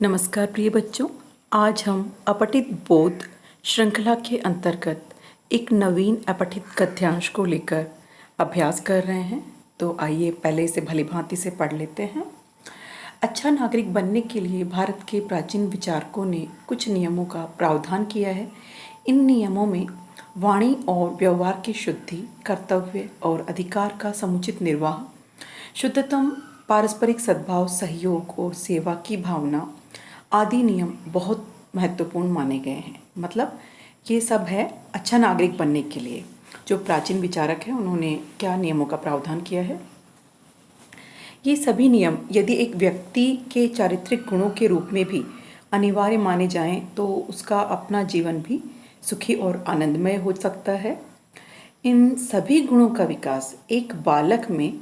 नमस्कार प्रिय बच्चों। आज हम अपठित बोध श्रृंखला के अंतर्गत एक नवीन अपठित गद्यांश को लेकर अभ्यास कर रहे हैं। तो आइए पहले इसे भलीभांति से पढ़ लेते हैं। अच्छा नागरिक बनने के लिए भारत के प्राचीन विचारकों ने कुछ नियमों का प्रावधान किया है। इन नियमों में वाणी और व्यवहार की शुद्धि, कर्तव्य और अधिकार का समुचित निर्वाह, शुद्धतम, पारस्परिक सद्भाव, सहयोग और सेवा की भावना आदि नियम बहुत महत्वपूर्ण माने गए हैं। मतलब ये सब है अच्छा नागरिक बनने के लिए। जो प्राचीन विचारक हैं उन्होंने क्या नियमों का प्रावधान किया है। ये सभी नियम यदि एक व्यक्ति के चारित्रिक गुणों के रूप में भी अनिवार्य माने जाएं तो उसका अपना जीवन भी सुखी और आनंदमय हो सकता है। इन सभी गुणों का विकास एक बालक में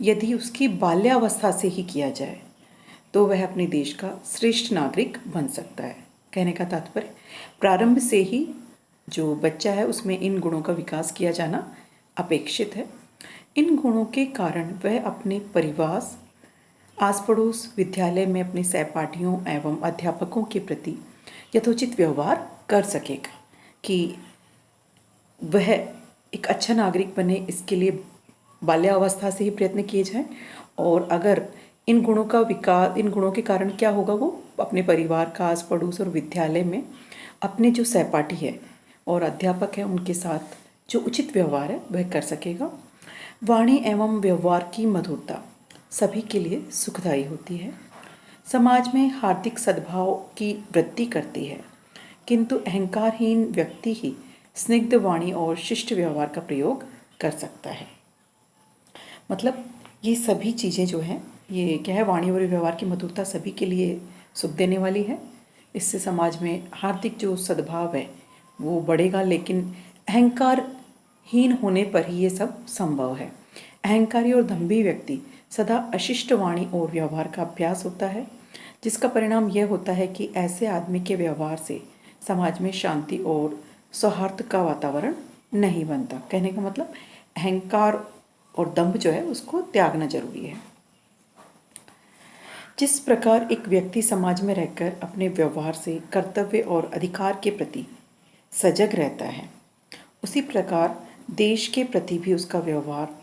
यदि उसकी बाल्यावस्था से ही किया जाए तो वह अपने देश का श्रेष्ठ नागरिक बन सकता है। कहने का तात्पर्य प्रारंभ से ही जो बच्चा है उसमें इन गुणों का विकास किया जाना अपेक्षित है। इन गुणों के कारण वह अपने परिवार, आस पड़ोस, विद्यालय में अपने सहपाठियों एवं अध्यापकों के प्रति यथोचित व्यवहार कर सकेगा। कि वह एक अच्छा नागरिक बने इसके लिए बाल्यावस्था से ही प्रयत्न किए जाएं। और अगर इन गुणों का विकास, इन गुणों के कारण क्या होगा, वो अपने परिवार का, आस पड़ोस और विद्यालय में अपने जो सहपाठी है और अध्यापक है उनके साथ जो उचित व्यवहार है वह कर सकेगा। वाणी एवं व्यवहार की मधुरता सभी के लिए सुखदायी होती है, समाज में हार्दिक सद्भाव की वृद्धि करती है, किंतु अहंकारहीन व्यक्ति ही स्निग्ध वाणी और शिष्ट व्यवहार का प्रयोग कर सकता है। मतलब ये सभी चीज़ें जो हैं, ये क्या है, वाणी और व्यवहार की मधुरता सभी के लिए सुख देने वाली है। इससे समाज में हार्दिक जो सद्भाव है वो बढ़ेगा, लेकिन अहंकारहीन होने पर ही ये सब संभव है। अहंकारी और दंभी व्यक्ति सदा अशिष्ट वाणी और व्यवहार का अभ्यास होता है, जिसका परिणाम यह होता है कि ऐसे आदमी के व्यवहार से समाज में शांति और सौहार्द का वातावरण नहीं बनता। कहने का मतलब अहंकार और दंभ जो है उसको त्यागना जरूरी है। जिस प्रकार एक व्यक्ति समाज में रहकर अपने व्यवहार से कर्तव्य और अधिकार के प्रति सजग रहता है, उसी प्रकार देश के प्रति भी उसका व्यवहार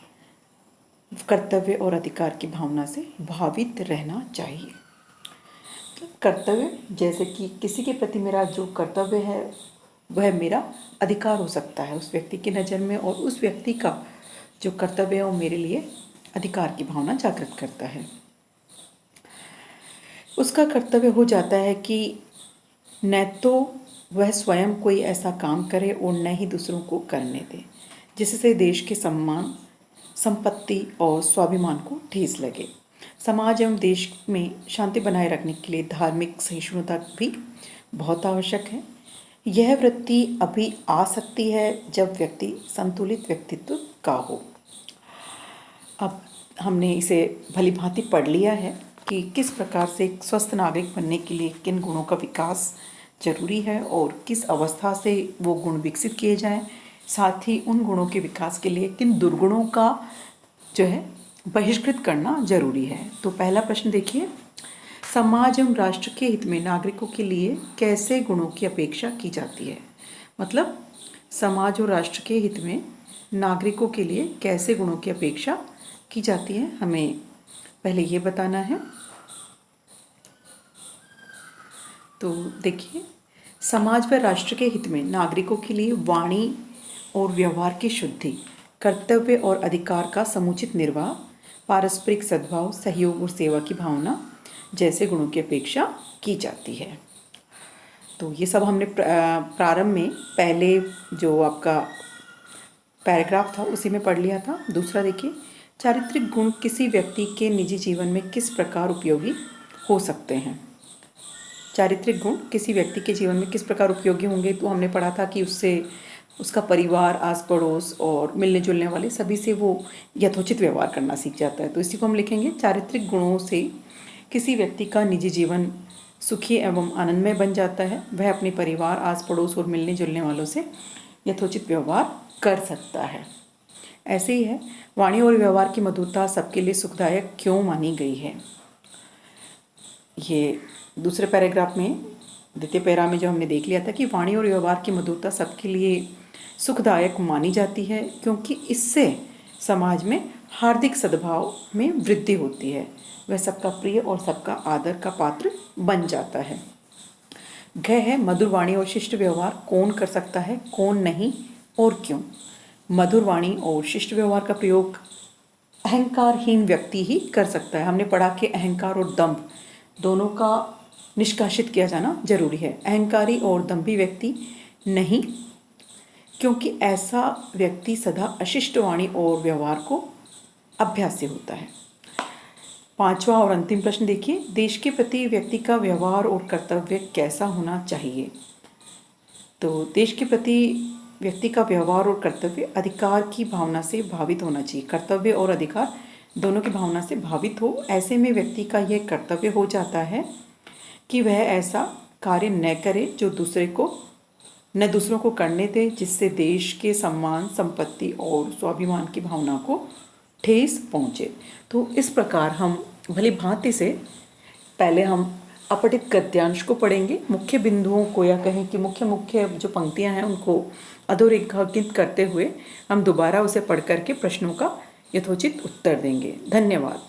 कर्तव्य और अधिकार की भावना से भावित रहना चाहिए। कर्तव्य, जैसे कि किसी के प्रति मेरा जो कर्तव्य है वह मेरा अधिकार हो सकता है उस व्यक्ति की नज़र में, और उस व्यक्ति का जो कर्तव्य है वो मेरे लिए अधिकार की भावना जागृत करता है। उसका कर्तव्य हो जाता है कि न तो वह स्वयं कोई ऐसा काम करे और न ही दूसरों को करने दे जिससे देश के सम्मान, संपत्ति और स्वाभिमान को ठेस लगे। समाज एवं देश में शांति बनाए रखने के लिए धार्मिक सहिष्णुता भी बहुत आवश्यक है। यह वृत्ति अभी आ सकती है जब व्यक्ति संतुलित व्यक्तित्व का हो। अब हमने इसे भली भांति पढ़ लिया है कि किस प्रकार से एक स्वस्थ नागरिक बनने के लिए किन गुणों का विकास जरूरी है और किस अवस्था से वो गुण विकसित किए जाएं। साथ ही उन गुणों के विकास के लिए किन दुर्गुणों का जो है बहिष्कृत करना जरूरी है। तो पहला प्रश्न देखिए, समाज एवं राष्ट्र के हित में नागरिकों के लिए कैसे गुणों की अपेक्षा की जाती है। मतलब समाज और राष्ट्र के हित में नागरिकों के लिए कैसे गुणों की अपेक्षा की जाती है, हमें पहले ये बताना है। तो देखिए, समाज व राष्ट्र के हित में नागरिकों के लिए वाणी और व्यवहार की शुद्धि, कर्तव्य और अधिकार का समुचित निर्वाह, पारस्परिक सद्भाव, सहयोग और सेवा की भावना जैसे गुणों की अपेक्षा की जाती है। तो ये सब हमने प्रारंभ में पहले जो आपका पैराग्राफ था उसी में पढ़ लिया था। दूसरा देखिए, चारित्रिक गुण किसी व्यक्ति के निजी जीवन में किस प्रकार उपयोगी हो सकते हैं। चारित्रिक गुण किसी व्यक्ति के जीवन में किस प्रकार उपयोगी होंगे, तो हमने पढ़ा था कि उससे उसका परिवार, आस पड़ोस और मिलने जुलने वाले सभी से वो यथोचित व्यवहार करना सीख जाता है। तो इसी को हम लिखेंगे, चारित्रिक गुणों से किसी व्यक्ति का निजी जीवन सुखी एवं आनंदमय बन जाता है। वह अपने परिवार, आस पड़ोस और मिलने जुलने वालों से यथोचित व्यवहार कर सकता है। ऐसे ही है, वाणी और व्यवहार की मधुरता सबके लिए सुखदायक क्यों मानी गई है। ये दूसरे पैराग्राफ में, द्वितीय पैरा में जो हमने देख लिया था कि वाणी और व्यवहार की मधुरता सबके लिए सुखदायक मानी जाती है, क्योंकि इससे समाज में हार्दिक सद्भाव में वृद्धि होती है। वह सबका प्रिय और सबका आदर का पात्र बन जाता है। घ है मधुर वाणी और शिष्ट व्यवहार कौन कर सकता है, कौन नहीं और क्यों। मधुर वाणी और शिष्ट व्यवहार का प्रयोग अहंकारहीन व्यक्ति ही कर सकता है। हमने पढ़ा कि अहंकार और दंभ दोनों का निष्कासित किया जाना जरूरी है। अहंकारी और दंभी व्यक्ति नहीं, क्योंकि ऐसा व्यक्ति सदा अशिष्ट वाणी और व्यवहार को अभ्यास से होता है। पांचवा और अंतिम प्रश्न देखिए, देश के प्रति व्यक्ति का व्यवहार और कर्तव्य कैसा होना चाहिए। तो देश के प्रति व्यक्ति का व्यवहार और कर्तव्य अधिकार की भावना से भावित होना चाहिए। कर्तव्य और अधिकार दोनों की भावना से भावित हो, ऐसे में व्यक्ति का यह कर्तव्य हो जाता है कि वह ऐसा कार्य न करे जो दूसरों को करने दे, जिससे देश के सम्मान, संपत्ति और स्वाभिमान की भावना को ठेस पहुँचे। तो इस प्रकार हम भली भांति से पहले हम अपठित गद्यांश को पढ़ेंगे, मुख्य बिंदुओं को या कहें कि मुख्य जो पंक्तियां हैं उनको अधोरेखांकित करते हुए हम दोबारा उसे पढ़ करके प्रश्नों का यथोचित उत्तर देंगे। धन्यवाद।